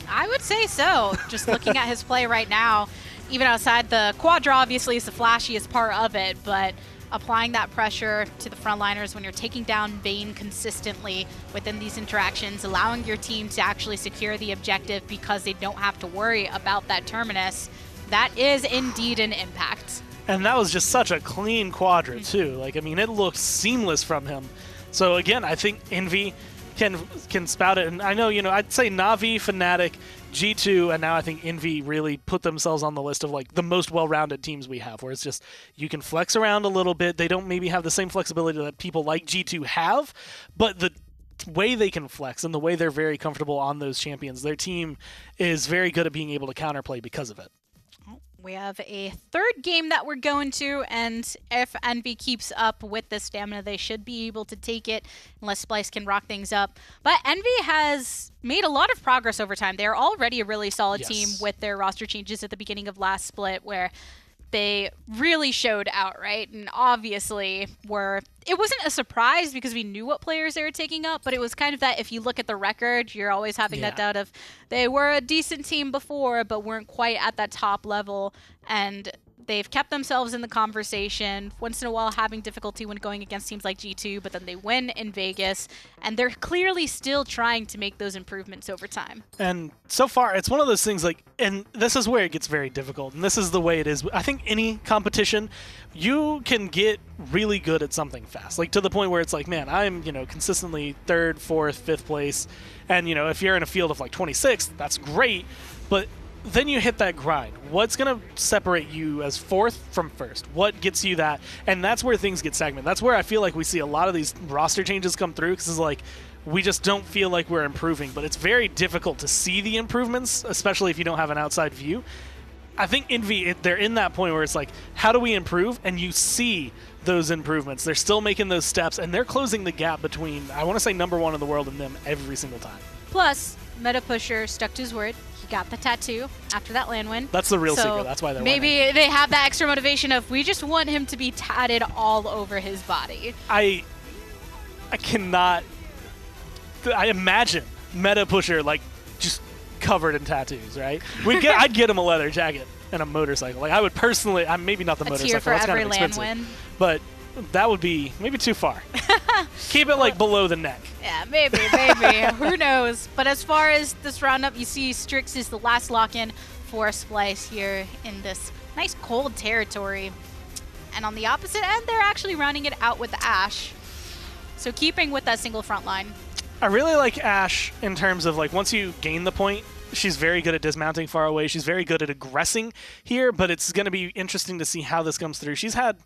I would say so. Just looking at his play right now, even outside the quadra, obviously, is the flashiest part of it, but applying that pressure to the frontliners when you're taking down Vayne consistently within these interactions, allowing your team to actually secure the objective because they don't have to worry about that terminus, that is indeed an impact. And that was just such a clean quadra, too. It looked seamless from him. So, again, I think Envy can spout it. And I know, I'd say Na'Vi, Fnatic, G2, and now I think Envy really put themselves on the list of the most well-rounded teams we have, where it's just you can flex around a little bit. They don't maybe have the same flexibility that people like G2 have, but the way they can flex and the way they're very comfortable on those champions, their team is very good at being able to counterplay because of it. We have a third game that we're going to, and if Envy keeps up with the stamina, they should be able to take it unless Splyce can rock things up. But Envy has made a lot of progress over time. They're already a really solid team with their roster changes at the beginning of last split, where they really showed out, right? And obviously it wasn't a surprise because we knew what players they were taking up, but it was kind of that if you look at the record, you're always having that doubt of they were a decent team before, but weren't quite at that top level. And they've kept themselves in the conversation, once in a while having difficulty when going against teams like G2, but then they win in Vegas, and they're clearly still trying to make those improvements over time. And so far, it's one of those things and this is where it gets very difficult, and this is the way it is. I think any competition, you can get really good at something fast, to the point where it's man, I'm, consistently 3rd, 4th, 5th place, and, if you're in a field of 26th, that's great, but then you hit that grind. What's going to separate you as 4th from 1st? What gets you that? And that's where things get stagnant. That's where I feel like we see a lot of these roster changes come through, because it's we just don't feel like we're improving. But it's very difficult to see the improvements, especially if you don't have an outside view. I think Envy, they're in that point where it's how do we improve? And you see those improvements. They're still making those steps, and they're closing the gap between, I want to say, #1 in the world and them every single time. Plus, Meta Pusher stuck to his word. Got the tattoo after that LAN win. That's the real secret. That's why they're maybe winning. They have that extra motivation of we just want him to be tatted all over his body. I cannot. I imagine Meta Pusher just covered in tattoos, right? I'd get him a leather jacket and a motorcycle. I would personally. Maybe not the motorcycle. Tier for that's every kind of LAN expensive, win. but that would be maybe too far. Keep it below the neck. Yeah, maybe. Who knows? But as far as this roundup, you see Strix is the last lock-in for Splyce here in this nice cold territory. And on the opposite end, they're actually rounding it out with Ashe. So keeping with that single front line. I really like Ashe in terms of once you gain the point, she's very good at dismounting far away. She's very good at aggressing here, but it's going to be interesting to see how this comes through. She's had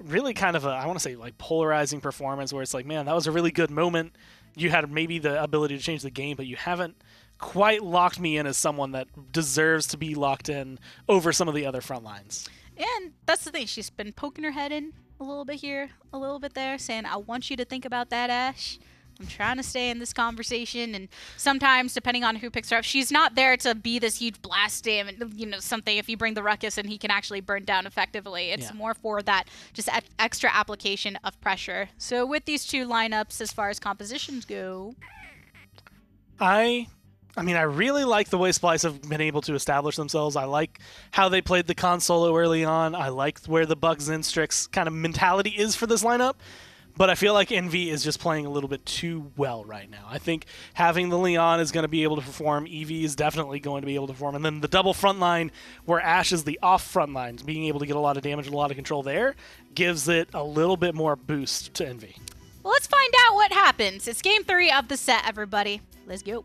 really kind of I want to say polarizing performance where it's man, that was a really good moment. You had maybe the ability to change the game, but you haven't quite locked me in as someone that deserves to be locked in over some of the other front lines. And that's the thing. She's been poking her head in a little bit here, a little bit there, saying, I want you to think about that, Ashe. I'm trying to stay in this conversation, and sometimes, depending on who picks her up, she's not there to be this huge blast damage, something if you bring the Ruckus and he can actually burn down effectively. It's more for that just extra application of pressure. So with these two lineups, as far as compositions go, I I mean, I really like the way Splyce have been able to establish themselves. I like how they played the con solo early on. I like where the Bugs and Strix kind of mentality is for this lineup. But I feel like Envy is just playing a little bit too well right now. I think having the Leon is going to be able to perform. Eevee is definitely going to be able to perform. And then the double front line, where Ashe is the off front line, being able to get a lot of damage and a lot of control there, gives it a little bit more boost to Envy. Well, let's find out what happens. It's game 3 of the set, everybody. Let's go.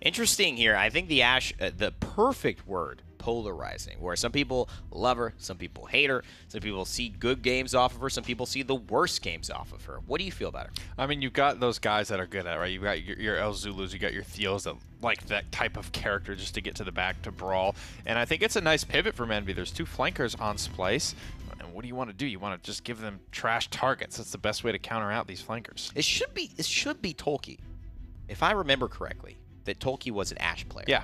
Interesting here. I think the Ashe, the perfect word, polarizing, where some people love her, some people hate her, some people see good games off of her, some people see the worst games off of her. What do you feel about her? I mean, you've got those guys that are good at it, right? You've got your El Zulus, you got your Theos that like that type of character just to get to the back to brawl. And I think it's a nice pivot from Envy. There's 2 flankers on Splyce. And what do you want to do? You want to just give them trash targets. That's the best way to counter out these flankers. It should be Tolkien, if I remember correctly, that Tolkien was an Ashe player. Yeah.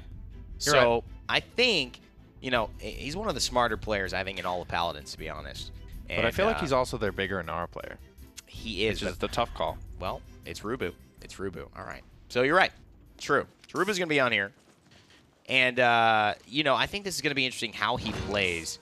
So right. I think, you know, he's one of the smarter players, I think, in all of Paladins, to be honest. And, but I feel like he's also their bigger Inara player. He is. Which is the tough call. Well, it's Rubu. It's Rubu. All right. So you're right. True. So Rubu's going to be on here. And, you know, I think this is going to be interesting how he plays.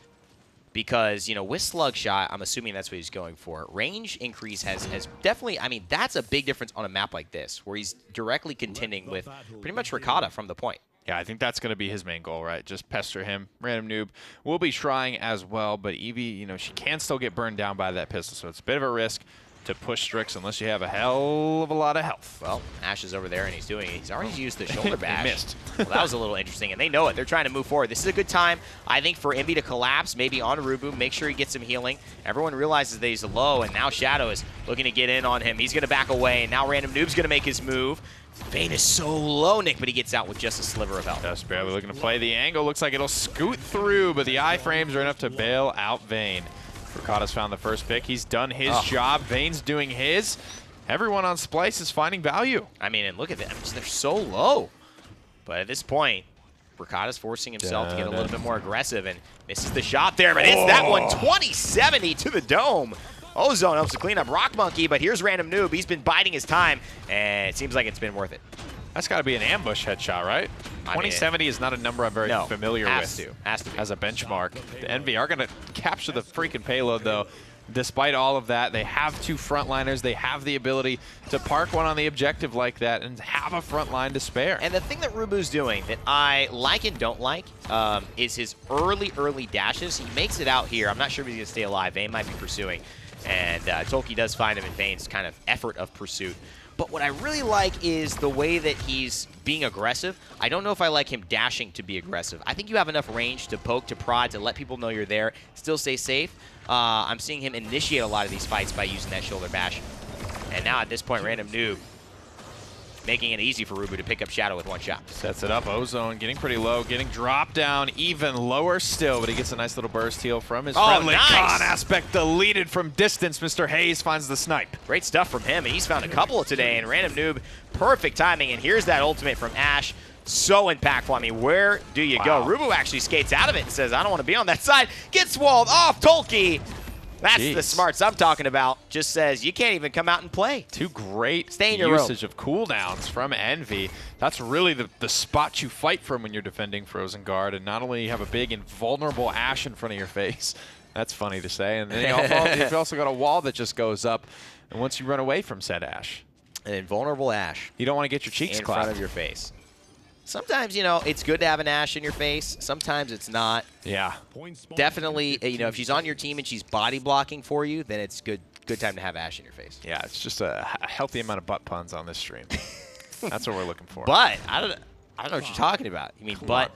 Because, you know, with Slug Shot, I'm assuming that's what he's going for. Range increase has definitely, I mean, that's a big difference on a map like this, where he's directly contending with pretty much Ricotta from the point. Yeah, I think that's going to be his main goal, right? Just pester him. Random Noob will be trying as well, but Eevee, you know, she can still get burned down by that pistol, so it's a bit of a risk to push Strix unless you have a hell of a lot of health. Well, Ashe is over there, and he's already used the shoulder bash. Missed. Well, that was a little interesting, and they know it. They're trying to move forward. This is a good time, I think, for Envy to collapse, maybe on Rubu, make sure he gets some healing. Everyone realizes that he's low, and now Shadow is looking to get in on him. He's going to back away, and now Random Noob's going to make his move. Vayne is so low, Nick, but he gets out with just a sliver of health. Just barely looking to play the angle. Looks like it'll scoot through, but the iframes are enough to bail out Vayne. Ricotta's found the first pick. He's done his job. Vayne's doing his. Everyone on Splyce is finding value. I mean, and look at them. They're so low. But at this point, Ricotta's forcing himself to get a little bit more aggressive and misses the shot there, but hits that one 20-70 to the dome. Ozone helps to clean up Rock Monkey, but here's Random Noob. He's been biding his time, and it seems like it's been worth it. That's got to be an ambush headshot, right? 2070 is not a number I'm very familiar with. Has to be. As a benchmark. The Envy are going to capture the freaking payload, though. Despite all of that, they have 2 frontliners. They have the ability to park one on the objective like that and have a front line to spare. And the thing that Rubu's doing that I like and don't like is his early dashes. He makes it out here. I'm not sure if he's going to stay alive. Vayne might be pursuing. And Tolkien does find him in Vayne's kind of effort of pursuit. But what I really like is the way that he's being aggressive. I don't know if I like him dashing to be aggressive. I think you have enough range to poke, to prod, to let people know you're there, still stay safe. I'm seeing him initiate a lot of these fights by using that shoulder bash. And now at this point, Random Noob making it easy for Rubu to pick up Shadow with one shot. Sets it up. Ozone getting pretty low, getting dropped down even lower still, but he gets a nice little burst heal from his friendly con aspect deleted from distance. Mr. Hayes finds the snipe. Great stuff from him, and he's found a couple today, and Random Noob, perfect timing, and here's that ultimate from Ashe. So impactful. I mean, where do you go? Rubu actually skates out of it and says, I don't want to be on that side. Gets walled off. Tolkien. That's the smarts I'm talking about. Just says you can't even come out and play. 2 great Stay in your usage of cooldowns from Envy. That's really the spot you fight from when you're defending Frozen Guard. And not only you have a big invulnerable Ashe in front of your face. That's funny to say. And then you've also got a wall that just goes up. And once you run away from said Ashe. An invulnerable Ashe. You don't want to get your cheeks in clapped. front of your face. Sometimes, you know, it's good to have an Ashe in your face. Sometimes it's not. Yeah. Definitely, you know, if she's on your team and she's body blocking for you, then it's good time to have Ashe in your face. Yeah, it's just a healthy amount of butt puns on this stream. That's what we're looking for. But I don't know what you're talking about. You mean butt?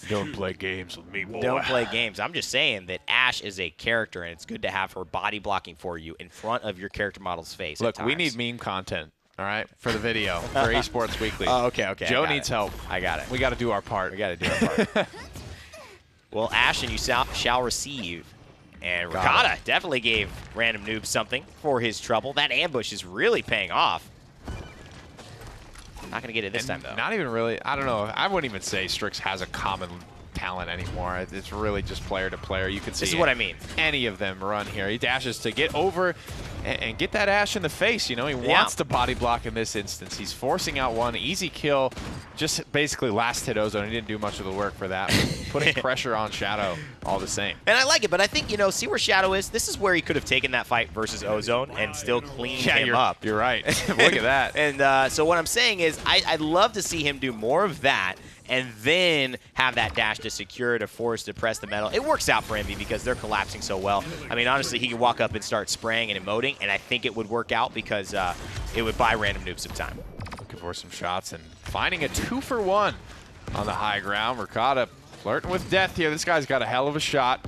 Don't play games with me, boy. Don't play games. I'm just saying that Ashe is a character, and it's good to have her body blocking for you in front of your character model's face. Look, we need meme content. All right, for the video, for Esports Weekly. Oh, okay. Joe needs help. I got it. We got to do our part. We got to do our part. Well, Ashe, and you shall receive. And Ricotta definitely gave Random Noob something for his trouble. That ambush is really paying off. Not going to get it this time, though. Not even really. I don't know. I wouldn't even say Strix has a common talent anymore. It's really just player to player. You can see this is what I mean. Any of them run here. He dashes to get over and get that Ashe in the face. You know, he wants to body block in this instance. He's forcing out one easy kill, just basically last hit Ozone. He didn't do much of the work for that. Putting pressure on Shadow all the same. And I like it, but I think, you know, see where Shadow is? This is where he could have taken that fight versus Ozone and still cleaned him up. You're right. Look at that. And so what I'm saying is I'd love to see him do more of that and then have that dash to secure, to force, to press the metal. It works out for Envy because they're collapsing so well. I mean, honestly, he could walk up and start spraying and emoting, and I think it would work out because it would buy random noobs some time. Looking for some shots and finding a 2-for-1 on the high ground. Ricotta flirting with death here. This guy's got a hell of a shot.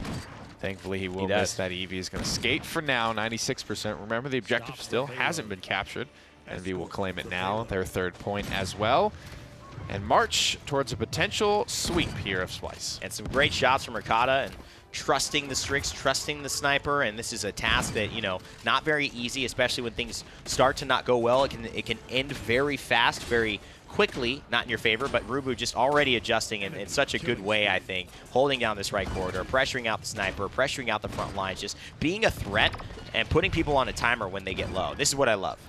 Thankfully, he will miss that Eevee. He's going to skate for now, 96%. Remember, the objective still hasn't been captured. Envy will claim it now, their third point as well, and march towards a potential sweep here of Splyce. And some great shots from Ricotta, and trusting the Strix, trusting the sniper, and this is a task that, you know, not very easy, especially when things start to not go well. It can end very fast, very quickly, not in your favor, but Rubu just already adjusting in such a good way, I think, holding down this right corridor, pressuring out the sniper, pressuring out the front lines, just being a threat and putting people on a timer when they get low. This is what I love.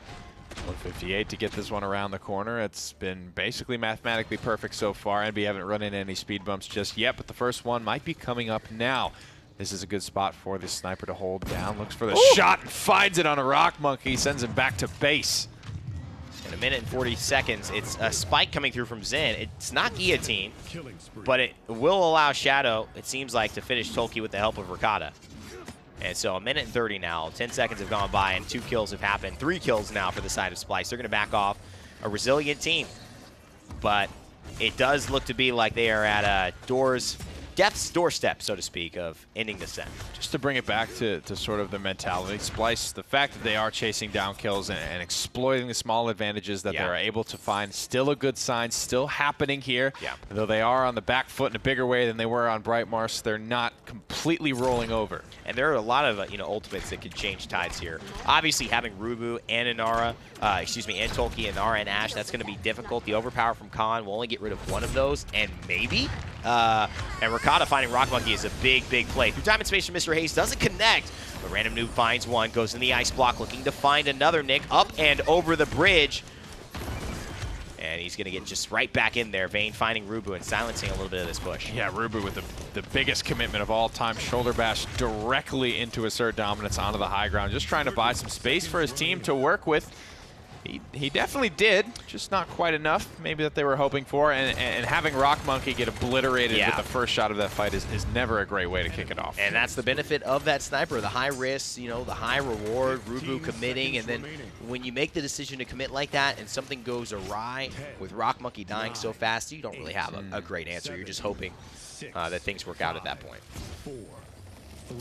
158 to get this one around the corner. It's been basically mathematically perfect so far. NB haven't run into any speed bumps just yet, but the first one might be coming up now. This is a good spot for this sniper to hold down. Looks for the shot and finds it on a Rock Monkey. Sends him back to base. In a minute and 40 seconds, it's a spike coming through from Zen. It's not guillotine, but it will allow Shadow, it seems like, to finish Tolkien with the help of Ricotta. And so a minute and 30 now, 10 seconds have gone by, and 2 kills have happened. 3 kills now for the side of Splyce. They're going to back off. A resilient team. But it does look to be like they are at death's doorstep, so to speak, of ending the set. Just to bring it back to sort of the mentality, Splyce, the fact that they are chasing down kills and exploiting the small advantages that they're able to find, still a good sign, still happening here. Yeah. Though they are on the back foot in a bigger way than they were on Bright Mars, they're not completely rolling over. And there are a lot of ultimates that could change tides here. Obviously, having Rubu and Inara, and Tolkien, Inara and Ashe, that's going to be difficult. The overpower from Khan will only get rid of one of those, and maybe. And Ricotta finding Rock Monkey is a big, big play. Through time and space from Mr. Hayes, doesn't connect, but Random Noob finds one, goes in the ice block, looking to find another Nick, up and over the bridge. And he's going to get just right back in there. Vayne finding Rubu and silencing a little bit of this push. Yeah, Rubu with the biggest commitment of all time. Shoulder bash directly into assert dominance onto the high ground. Just trying to buy some space for his team to work with. He definitely did, just not quite enough, maybe that they were hoping for. And having Rock Monkey get obliterated with the first shot of that fight is never a great way to kick it off. And that's the benefit of that sniper, the high risk, the high reward, Rubu committing, and then when you make the decision to commit like that and something goes awry with Rock Monkey dying so fast, you don't really have a great answer. You're just hoping that things work out at that point.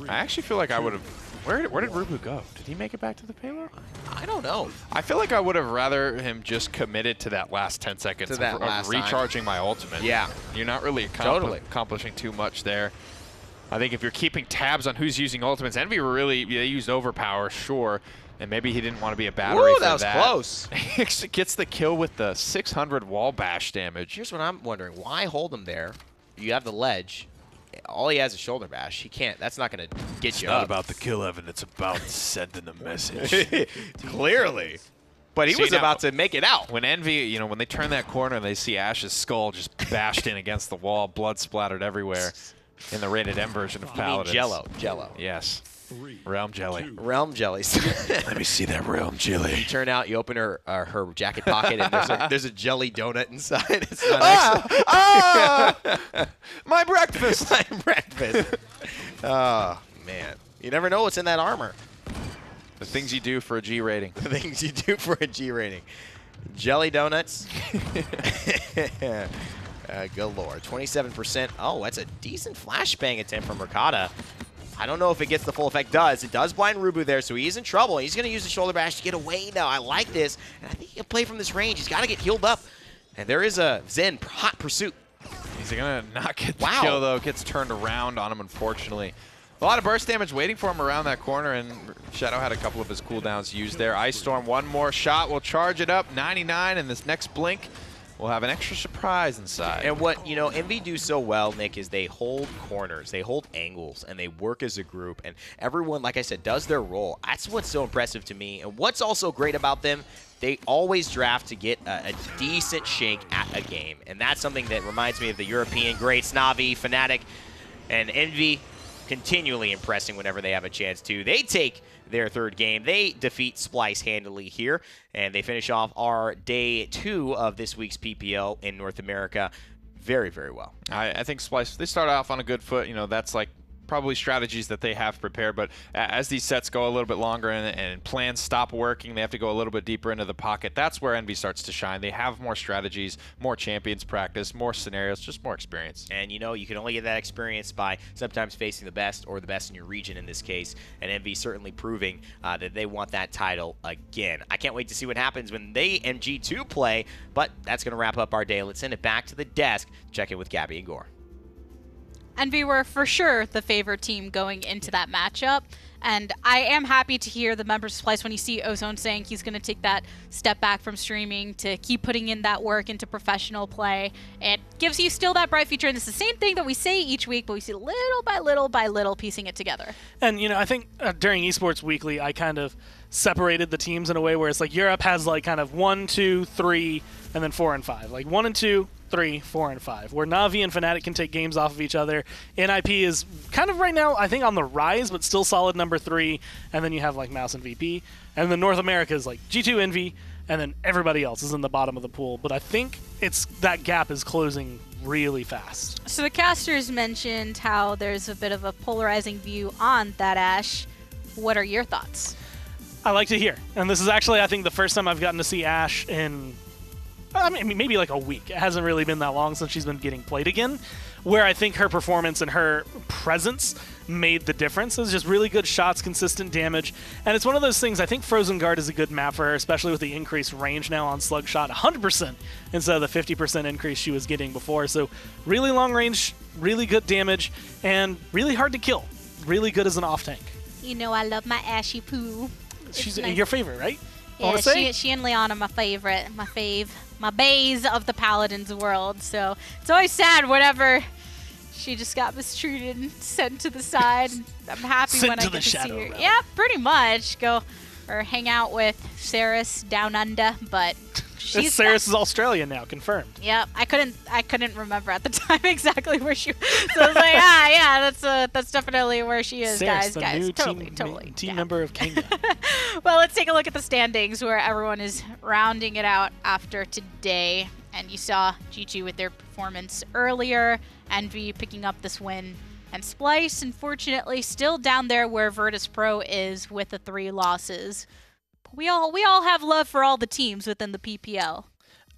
I actually feel like I would have... Where did Rubu go? Did he make it back to the payload? I don't know. I feel like I would have rather him just committed to that last 10 seconds of recharging my ultimate. Yeah. You're not really accomplishing too much there. I think if you're keeping tabs on who's using ultimates, Envy really, they used overpower, sure, and maybe he didn't want to be a battery for that. That was close. He gets the kill with the 600 wall bash damage. Here's what I'm wondering. Why hold him there? You have the ledge. All he has is shoulder bash. He can't. That's not going to get you up. It's not about the kill, Evan. It's about sending a message. Clearly. But he was about to make it out. When Envy, when they turn that corner and they see Ashe's skull just bashed in against the wall, blood splattered everywhere in the rated M version of Paladins. Jello. Yes. Realm jelly. Realm jellies. Let me see that realm jelly. You turn out, you open her jacket pocket, and there's a jelly donut inside. It's not my breakfast. My breakfast. Oh, man. You never know what's in that armor. The things you do for a G rating. The things you do for a G rating. Jelly donuts. Galore. 27%. Oh, that's a decent flashbang attempt from Ricotta. I don't know if it gets the full effect. It does blind Rubu there, so he's in trouble. He's going to use the shoulder bash to get away now. I like this. And I think he can play from this range. He's got to get healed up. And there is a Zen hot pursuit. He's going to not get the kill, though. Gets turned around on him, unfortunately. A lot of burst damage waiting for him around that corner, and Shadow had a couple of his cooldowns used there. Ice Storm, one more shot will charge it up. 99, and this next blink we'll have an extra surprise inside. And what, Envy do so well, Nick, is they hold corners, they hold angles, and they work as a group. And everyone, like I said, does their role. That's what's so impressive to me. And what's also great about them, they always draft to get a decent shake at a game. And that's something that reminds me of the European greats, Na'Vi, Fnatic, and Envy, continually impressing whenever they have a chance to. They take their third game. They defeat Splyce handily here, and they finish off our day 2 of this week's PPL in North America very, very well. I think Splyce, they start off on a good foot. That's like probably strategies that they have prepared, but as these sets go a little bit longer and plans stop working, they have to go a little bit deeper into the pocket. That's where Envy starts to shine. They have more strategies, more champions practice, more scenarios, just more experience. And you can only get that experience by sometimes facing the best or the best in your region in this case, and Envy certainly proving that they want that title again. I can't wait to see what happens when they MG2 play, but that's going to wrap up our day. Let's send it back to the desk. Check in with Gabby and Gore. Envy were for sure the favorite team going into that matchup. And I am happy to hear the members of Splyce when you see Ozone saying he's going to take that step back from streaming to keep putting in that work into professional play. It gives you still that bright future. And it's the same thing that we say each week, but we see little by little piecing it together. And, I think during Esports Weekly, I kind of separated the teams in a way where it's like Europe has like kind of 1, 2, 3, and then 4 and 5. Like 1 and 2, 3, 4, and 5, where Na'Vi and Fnatic can take games off of each other. NIP is kind of right now, I think, on the rise, but still solid number 3. And then you have like Mouse and VP. And then North America is like G2 Envy, and then everybody else is in the bottom of the pool. But I think that gap is closing really fast. So the casters mentioned how there's a bit of a polarizing view on that Ashe. What are your thoughts? I like to hear. And this is actually, I think, the first time I've gotten to see Ashe in maybe like a week. It hasn't really been that long since she's been getting played again, where I think her performance and her presence made the difference. It was just really good shots, consistent damage, and it's one of those things. I think Frozen Guard is a good map for her, especially with the increased range now on Slug Shot, 100% instead of the 50% increase she was getting before. So really long range, really good damage, and really hard to kill. Really good as an off tank. I love my Ashy Poo. She's your favorite, right? Yeah, she and Leon are my favorite, my bays of the Paladins world. So it's always sad whenever she just got mistreated and sent to the side. I'm happy when I get to see her. Realm. Yeah, pretty much. Go or hang out with Saris down under, but Saris is Australian now, confirmed. Yep, I couldn't remember at the time exactly where she was. So I was like, yeah, that's definitely where she is, Saris, guys. New Totally. Team member of Kingdom. Well, let's take a look at the standings where everyone is rounding it out after today. And you saw G2 with their performance earlier, Envy picking up this win, and Splyce, unfortunately, still down there where Virtus Pro is with the 3 losses. We all have love for all the teams within the PPL.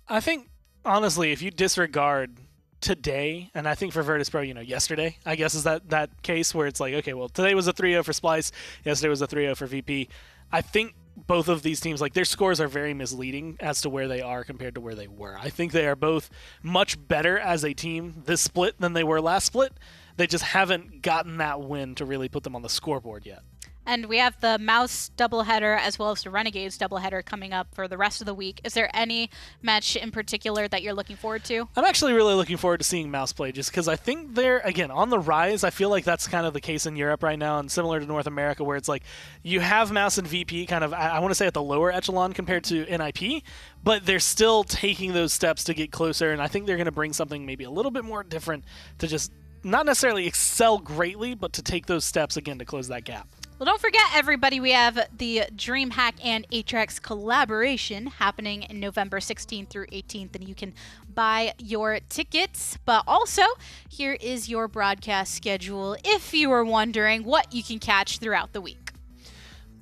I think, honestly, if you disregard today, and I think for Virtus Pro, yesterday, I guess is that case where it's like, okay, well, today was a 3-0 for Splyce, yesterday was a 3-0 for VP. I think both of these teams, like, their scores are very misleading as to where they are compared to where they were. I think they are both much better as a team this split than they were last split. They just haven't gotten that win to really put them on the scoreboard yet. And we have the Mouse doubleheader as well as the Renegades doubleheader coming up for the rest of the week. Is there any match in particular that you're looking forward to? I'm actually really looking forward to seeing Mouse play just because I think they're, again, on the rise. I feel like that's kind of the case in Europe right now and similar to North America where it's like you have Mouse and VP kind of, I want to say at the lower echelon compared to NIP, but they're still taking those steps to get closer, and I think they're going to bring something maybe a little bit more different to just not necessarily excel greatly, but to take those steps again to close that gap. Well, don't forget, everybody, we have the DreamHack and Atrax collaboration happening in November 16th through 18th, and you can buy your tickets. But also, here is your broadcast schedule if you were wondering what you can catch throughout the week.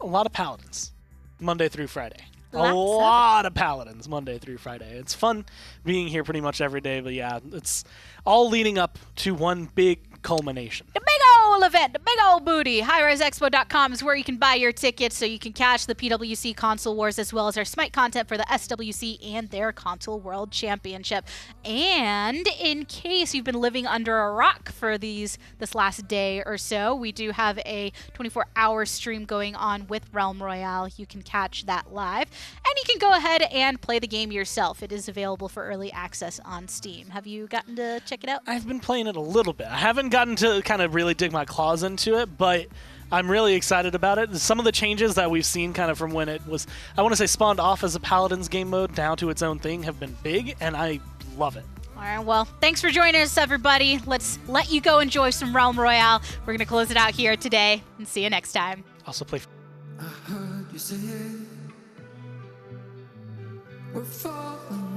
A lot of Paladins, Monday through Friday. A lot of Paladins, Monday through Friday. It's fun being here pretty much every day, but yeah, it's all leading up to one big culmination. The big cool event, a big old booty. HighRiseExpo.com is where you can buy your tickets so you can catch the PWC Console Wars as well as our Smite content for the SWC and their Console World Championship. And in case you've been living under a rock for this last day or so, we do have a 24-hour stream going on with Realm Royale. You can catch that live, and you can go ahead and play the game yourself. It is available for early access on Steam. Have you gotten to check it out? I've been playing it a little bit. I haven't gotten to kind of really dig my claws into it, but I'm really excited about it. Some of the changes that we've seen kind of from when it was, I want to say, spawned off as a Paladins game mode now to its own thing have been big, and I love it. All right, well, thanks for joining us, everybody. Let's let you go enjoy some Realm Royale. We're going to close it out here today, and see you next time. Also play... I heard you say it. We're falling